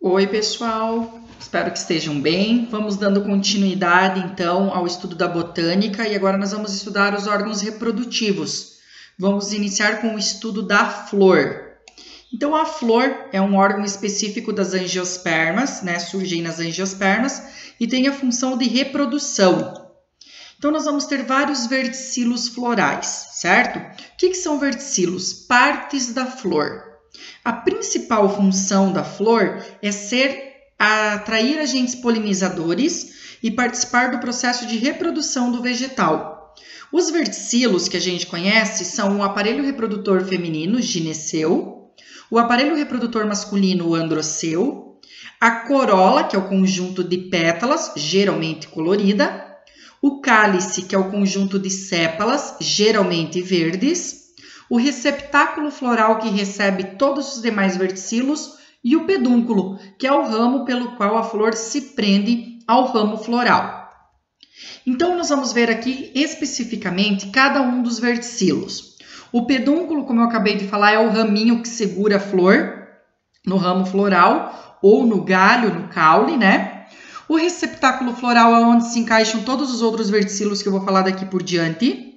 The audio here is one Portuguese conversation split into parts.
Oi, pessoal! Espero que estejam bem. Vamos dando continuidade, então, ao estudo da botânica e agora nós vamos estudar os órgãos reprodutivos. Vamos iniciar com o estudo da flor. Então, a flor é um órgão específico das angiospermas, né? Surgem nas angiospermas e tem a função de reprodução. Então, nós vamos ter vários verticilos florais, certo? O que são verticilos? Partes da flor. A principal função da flor é atrair agentes polinizadores e participar do processo de reprodução do vegetal. Os verticilos que a gente conhece são o aparelho reprodutor feminino, gineceu, o aparelho reprodutor masculino, o androceu, a corola, que é o conjunto de pétalas, geralmente colorida, o cálice, que é o conjunto de sépalas, geralmente verdes, o receptáculo floral, que recebe todos os demais verticilos, e o pedúnculo, que é o ramo pelo qual a flor se prende ao ramo floral. Então, nós vamos ver aqui especificamente cada um dos verticilos. O pedúnculo, como eu acabei de falar, é o raminho que segura a flor no ramo floral ou no galho, no caule, né? O receptáculo floral é onde se encaixam todos os outros verticilos que eu vou falar daqui por diante.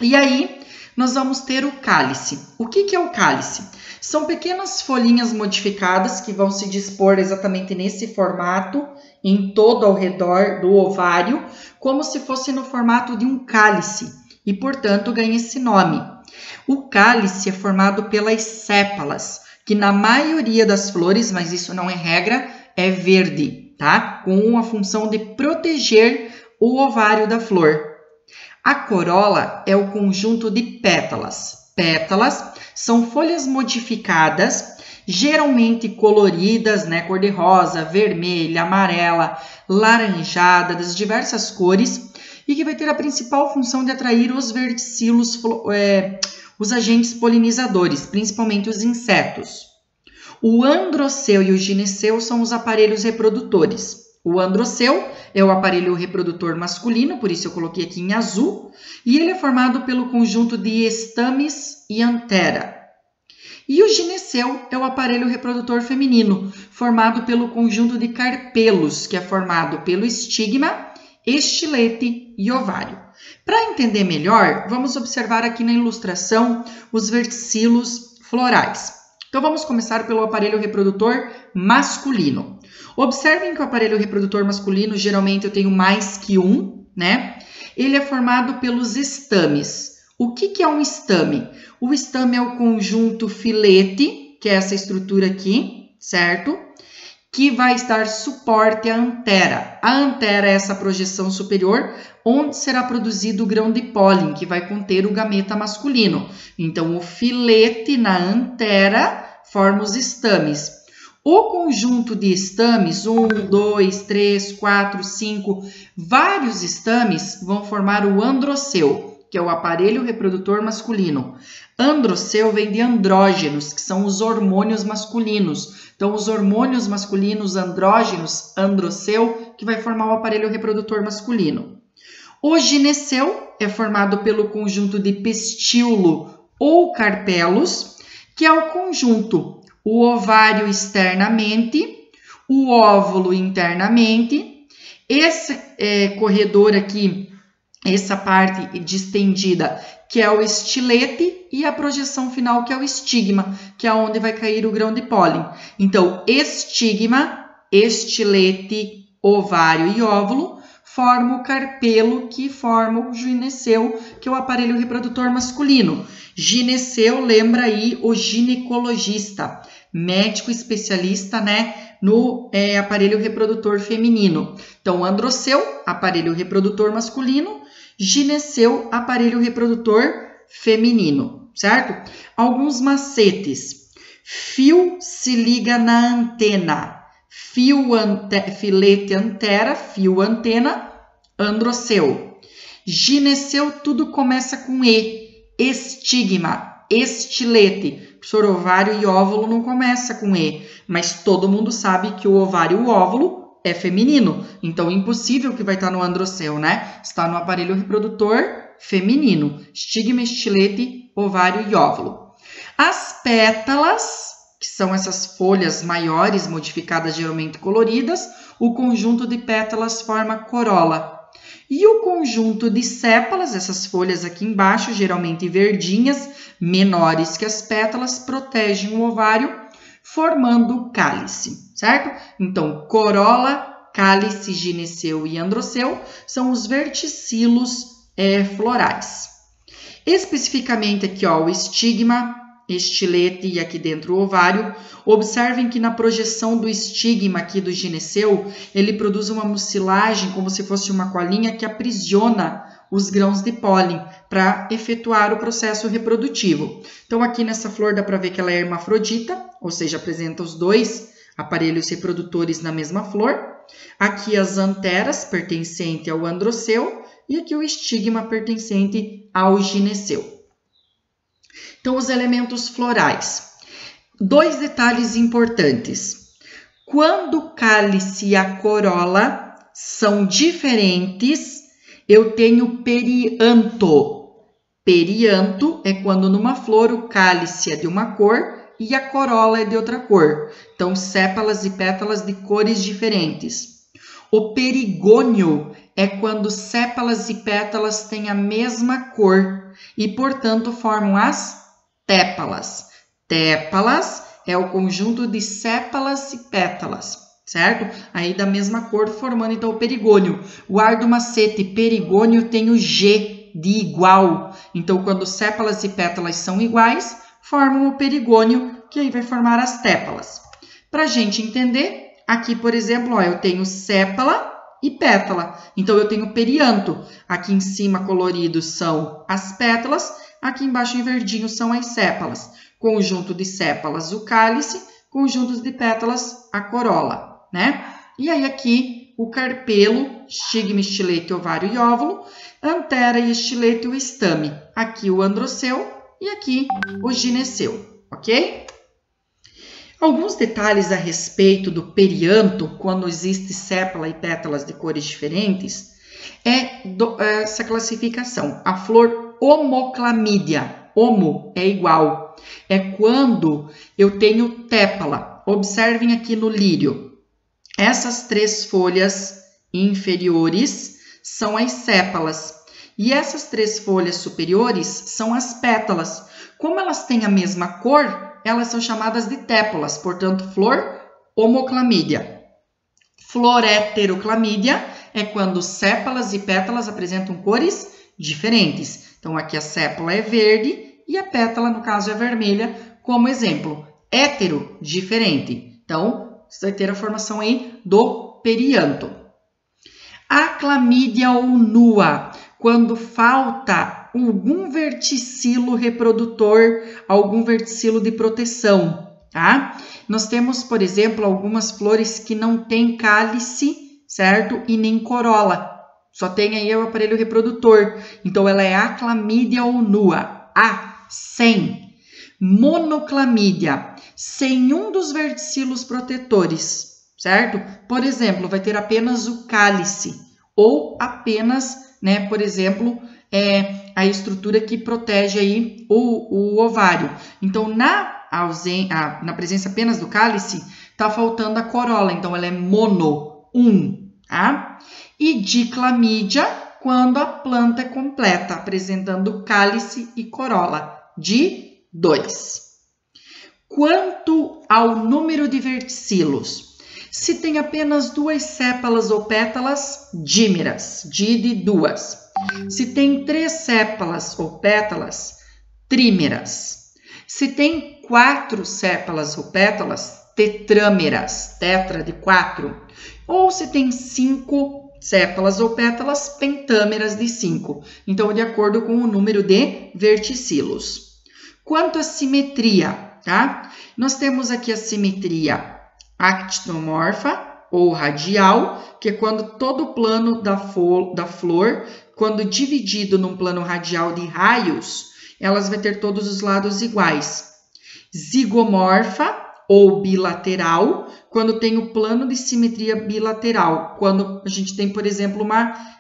E aí, nós vamos ter o cálice. O que é o cálice? São pequenas folhinhas modificadas que vão se dispor exatamente nesse formato, em todo ao redor do ovário, como se fosse no formato de um cálice, e, portanto, ganha esse nome. O cálice é formado pelas sépalas, que na maioria das flores, mas isso não é regra, é verde, tá? Com a função de proteger o ovário da flor. A corola é o conjunto de pétalas. Pétalas são folhas modificadas, geralmente coloridas, né? Cor-de-rosa, vermelha, amarela, laranjada, das diversas cores, e que vai ter a principal função de atrair os verticilos, os agentes polinizadores, principalmente os insetos. O androceu e o gineceu são os aparelhos reprodutores. O androceu é o aparelho reprodutor masculino, por isso eu coloquei aqui em azul, e ele é formado pelo conjunto de estames e antera. E o gineceu é o aparelho reprodutor feminino, formado pelo conjunto de carpelos, que é formado pelo estigma, estilete e ovário. Para entender melhor, vamos observar aqui na ilustração os verticilos florais. Então, vamos começar pelo aparelho reprodutor masculino. Observem que o aparelho reprodutor masculino, geralmente eu tenho mais que um, né? Ele é formado pelos estames. O que é um estame? O estame é o conjunto filete, que é essa estrutura aqui, certo? Que vai dar suporte à antera. A antera é essa projeção superior, onde será produzido o grão de pólen, que vai conter o gameta masculino. Então, o filete na antera forma os estames. O conjunto de estames, 1, 2, 3, 4, 5, vários estames vão formar o androceu, que é o aparelho reprodutor masculino. Androceu vem de andrógenos, que são os hormônios masculinos. Então, os hormônios masculinos andrógenos, androceu, que vai formar o aparelho reprodutor masculino. O gineceu é formado pelo conjunto de pestíolo ou carpelos, que é o conjunto, o ovário externamente, o óvulo internamente, esse corredor aqui, essa parte distendida, que é o estilete, e a projeção final, que é o estigma, que é onde vai cair o grão de pólen. Então, estigma, estilete, ovário e óvulo formam o carpelo, que forma o gineceu, que é o aparelho reprodutor masculino. Gineceu, lembra aí o ginecologista, médico especialista, né, no aparelho reprodutor feminino. Então, androceu, aparelho reprodutor masculino, gineceu, aparelho reprodutor feminino, certo? Alguns macetes. Fio se liga na antena. Filete antera, fio antena, androceu. Gineceu, tudo começa com E. Estigma, estilete. Professor, ovário e óvulo não começa com E, mas todo mundo sabe que o ovário e o óvulo é feminino. Então, impossível que vai estar no androceu, né? Está no aparelho reprodutor feminino. Estigma, estilete, ovário e óvulo. As pétalas que são essas folhas maiores, modificadas, geralmente coloridas. O conjunto de pétalas forma corola. E o conjunto de sépalas, essas folhas aqui embaixo, geralmente verdinhas, menores que as pétalas, protegem o ovário, formando o cálice, certo? Então, corola, cálice, gineceu e androceu são os verticilos florais. Especificamente aqui, ó, o estigma, estilete e aqui dentro o ovário. Observem que na projeção do estigma aqui do gineceu, ele produz uma mucilagem como se fosse uma colinha que aprisiona os grãos de pólen para efetuar o processo reprodutivo. Então aqui nessa flor dá para ver que ela é hermafrodita, ou seja, apresenta os dois aparelhos reprodutores na mesma flor. Aqui as anteras pertencente ao androceu e aqui o estigma pertencente ao gineceu. Então, os elementos florais. 2 detalhes importantes. Quando o cálice e a corola são diferentes, eu tenho perianto. Perianto é quando numa flor o cálice é de uma cor e a corola é de outra cor. Então, sépalas e pétalas de cores diferentes. O perigônio é quando sépalas e pétalas têm a mesma cor e, portanto, formam as tépalas. Tépalas é o conjunto de sépalas e pétalas, certo? Aí da mesma cor, formando então o perigônio. Guarda o macete, perigônio tem o G de igual. Então, quando sépalas e pétalas são iguais, formam o perigônio, que aí vai formar as tépalas. Para a gente entender, aqui, por exemplo, ó, eu tenho sépala e pétala. Então, eu tenho perianto. Aqui em cima, colorido, são as pétalas. Aqui embaixo, em verdinho, são as sépalas. Conjunto de sépalas, o cálice. Conjuntos de pétalas, a corola, né? E aí, aqui, o carpelo, estigma, estilete, ovário e óvulo. Antera e estilete, o estame. Aqui, o androceu. E aqui, o gineceu, ok? Alguns detalhes a respeito do perianto, quando existe sépala e pétalas de cores diferentes, essa classificação. A flor homoclamídia, homo é igual, é quando eu tenho tépala. Observem aqui no lírio, essas 3 folhas inferiores são as sépalas e essas 3 folhas superiores são as pétalas. Como elas têm a mesma cor, elas são chamadas de tépalas, portanto, flor homoclamídia. Flor heteroclamídia é quando sépalas e pétalas apresentam cores diferentes. Então, aqui a sépala é verde e a pétala, no caso, é vermelha, como exemplo. Hétero, diferente. Então, você vai ter a formação aí do perianto. Aclamídia ou nua, quando falta algum verticilo reprodutor, algum verticilo de proteção, tá? Nós temos, por exemplo, algumas flores que não têm cálice, certo? E nem corola. Só tem aí o aparelho reprodutor. Então, ela é aclamídia ou nua. Sem. Monoclamídia, sem um dos verticilos protetores, certo? Por exemplo, vai ter apenas o cálice ou apenas, né, por exemplo, a estrutura que protege aí o ovário. Então, na presença apenas do cálice, está faltando a corola. Então, ela é mono, tá? E diclamídia, quando a planta é completa, apresentando cálice e corola, de 2. Quanto ao número de verticilos, se tem apenas 2 sépalas ou pétalas, dímeras, de 2. Se tem 3 sépalas ou pétalas, trímeras. Se tem 4 sépalas ou pétalas, tetrâmeras, tetra de 4. Ou se tem 5 sépalas ou pétalas, pentâmeras de 5. Então, de acordo com o número de verticilos. Quanto à simetria, tá? Nós temos aqui a simetria actinomorfa ou radial, que é quando todo o plano da flor, quando dividido num plano radial de raios, elas vão ter todos os lados iguais. Zigomorfa ou bilateral, quando tem o plano de simetria bilateral. Quando a gente tem, por exemplo,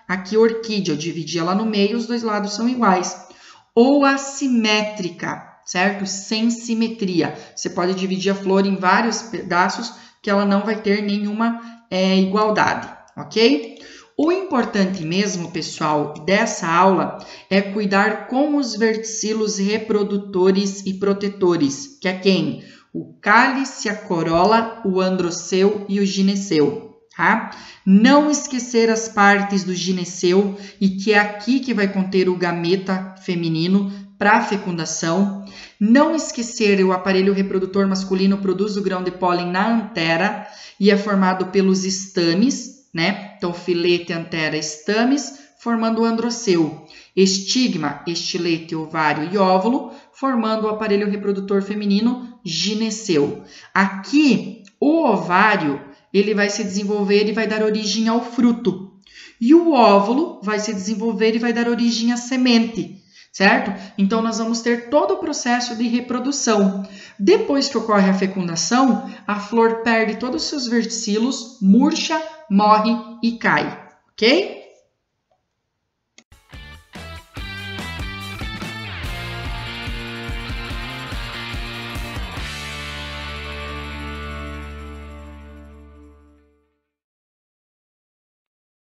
aqui orquídea, eu dividi ela no meio, os 2 lados são iguais. Ou assimétrica, certo? Sem simetria. Você pode dividir a flor em vários pedaços que ela não vai ter nenhuma igualdade, ok? O importante mesmo, pessoal, dessa aula é cuidar com os verticilos reprodutores e protetores, que é quem? O cálice, a corola, o androceu e o gineceu, tá? Não esquecer as partes do gineceu, e que é aqui que vai conter o gameta feminino para fecundação. Não esquecer o aparelho reprodutor masculino produz o grão de pólen na antera e é formado pelos estames, né? Então, filete, antera, estames, formando o androceu. Estigma, estilete, ovário e óvulo, formando o aparelho reprodutor feminino, gineceu. Aqui, o ovário, ele vai se desenvolver e vai dar origem ao fruto. E o óvulo vai se desenvolver e vai dar origem à semente, certo? Então, nós vamos ter todo o processo de reprodução. Depois que ocorre a fecundação, a flor perde todos os seus verticilos, murcha, morre e cai, ok?